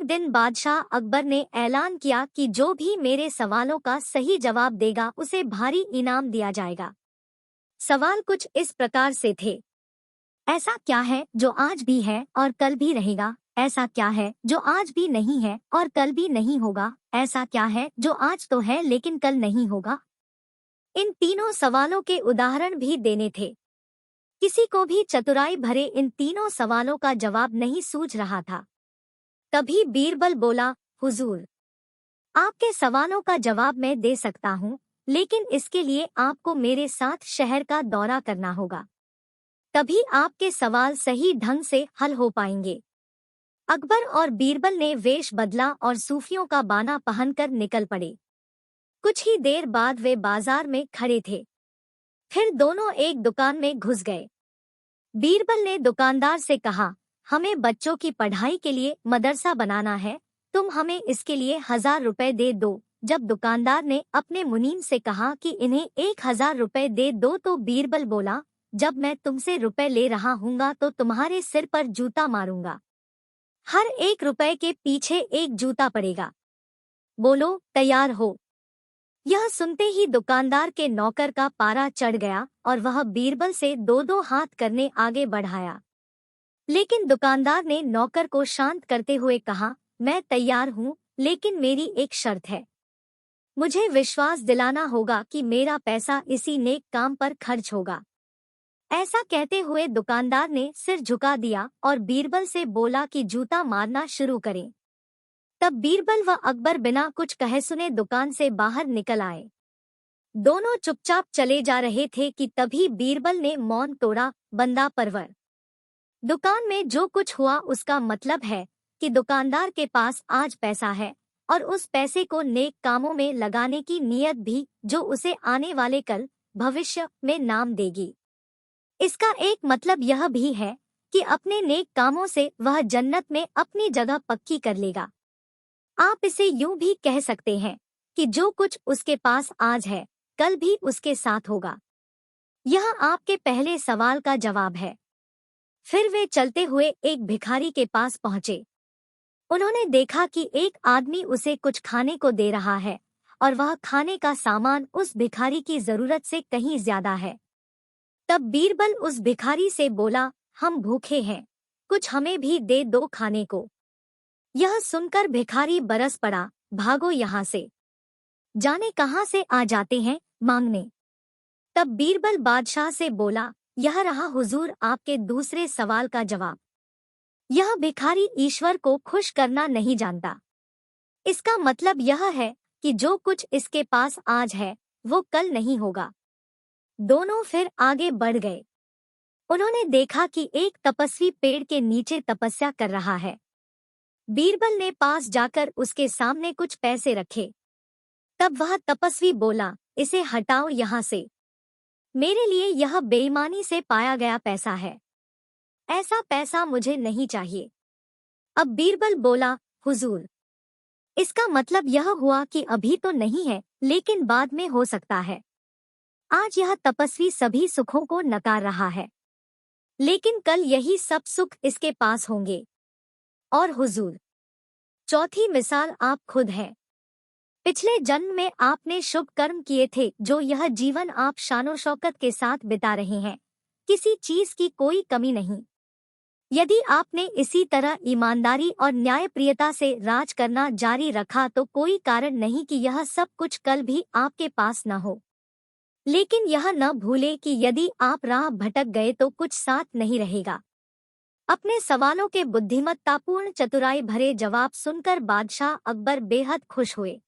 दिन बादशाह अकबर ने ऐलान किया कि जो भी मेरे सवालों का सही जवाब देगा उसे भारी इनाम दिया जाएगा। सवाल कुछ इस प्रकार से थे। ऐसा क्या है जो आज भी है और कल भी रहेगा? ऐसा क्या है जो आज भी नहीं है और कल भी नहीं होगा? ऐसा क्या है जो आज तो है लेकिन कल नहीं होगा? इन तीनों सवालों के उदाहरण भी देने थे। किसी को भी चतुराई भरे इन तीनों सवालों का जवाब नहीं सूझ रहा था। तभी बीरबल बोला, हुजूर, आपके सवालों का जवाब मैं दे सकता हूँ, लेकिन इसके लिए आपको मेरे साथ शहर का दौरा करना होगा। तभी आपके सवाल सही ढंग से हल हो पाएंगे। अकबर और बीरबल ने वेश बदला और सूफियों का बाना पहनकर निकल पड़े। कुछ ही देर बाद वे बाजार में खड़े थे। फिर दोनों एक दुकान में घुस गए। बीरबल ने दुकानदार से कहा, हमें बच्चों की पढ़ाई के लिए मदरसा बनाना है, तुम हमें इसके लिए 1000 रुपए दे दो। जब दुकानदार ने अपने मुनीम से कहा कि इन्हें 1000 रुपए दे दो तो बीरबल बोला, जब मैं तुमसे रुपए ले रहा हूँगा तो तुम्हारे सिर पर जूता मारूंगा। हर 1 रुपए के पीछे 1 जूता पड़ेगा। बोलो, तैयार हो? यह सुनते ही दुकानदार के नौकर का पारा चढ़ गया और वह बीरबल से 2-2 हाथ करने आगे बढ़ाया। लेकिन दुकानदार ने नौकर को शांत करते हुए कहा, मैं तैयार हूँ, लेकिन मेरी एक शर्त है। मुझे विश्वास दिलाना होगा कि मेरा पैसा इसी नेक काम पर खर्च होगा। ऐसा कहते हुए दुकानदार ने सिर झुका दिया और बीरबल से बोला कि जूता मारना शुरू करें। तब बीरबल व अकबर बिना कुछ कहे सुने दुकान से बाहर निकल आए। दोनों चुपचाप चले जा रहे थे कि तभी बीरबल ने मौन तोड़ा, बंदा परवर। दुकान में जो कुछ हुआ उसका मतलब है कि दुकानदार के पास आज पैसा है और उस पैसे को नेक कामों में लगाने की नीयत भी, जो उसे आने वाले कल भविष्य में नाम देगी। इसका एक मतलब यह भी है कि अपने नेक कामों से वह जन्नत में अपनी जगह पक्की कर लेगा। आप इसे यूं भी कह सकते हैं कि जो कुछ उसके पास आज है, कल भी उसके साथ होगा। यह आपके पहले सवाल का जवाब है। फिर वे चलते हुए एक भिखारी के पास पहुंचे। उन्होंने देखा कि एक आदमी उसे कुछ खाने को दे रहा है और वह खाने का सामान उस भिखारी की जरूरत से कहीं ज्यादा है। तब बीरबल उस भिखारी से बोला, हम भूखे हैं, कुछ हमें भी दे दो खाने को। यह सुनकर भिखारी बरस पड़ा, भागो यहाँ से, जाने कहाँ से आ जाते हैं मांगने। तब बीरबल बादशाह से बोला, यह रहा हुजूर आपके दूसरे सवाल का जवाब। यह भिखारी ईश्वर को खुश करना नहीं जानता। इसका मतलब यह है कि जो कुछ इसके पास आज है वो कल नहीं होगा। दोनों फिर आगे बढ़ गए। उन्होंने देखा कि एक तपस्वी पेड़ के नीचे तपस्या कर रहा है। बीरबल ने पास जाकर उसके सामने कुछ पैसे रखे। तब वह तपस्वी बोला, इसे हटाओ यहाँ से, मेरे लिए यह बेईमानी से पाया गया पैसा है, ऐसा पैसा मुझे नहीं चाहिए। अब बीरबल बोला, हुजूर, इसका मतलब यह हुआ कि अभी तो नहीं है लेकिन बाद में हो सकता है। आज यह तपस्वी सभी सुखों को नकार रहा है, लेकिन कल यही सब सुख इसके पास होंगे। और हुजूर, चौथी मिसाल आप खुद हैं। पिछले जन्म में आपने शुभ कर्म किए थे जो यह जीवन आप शानो शौकत के साथ बिता रहे हैं, किसी चीज की कोई कमी नहीं। यदि आपने इसी तरह ईमानदारी और न्यायप्रियता से राज करना जारी रखा तो कोई कारण नहीं कि यह सब कुछ कल भी आपके पास न हो। लेकिन यह न भूले कि यदि आप राह भटक गए तो कुछ साथ नहीं रहेगा। अपने सवालों के बुद्धिमत्तापूर्ण चतुराई भरे जवाब सुनकर बादशाह अकबर बेहद खुश हुए।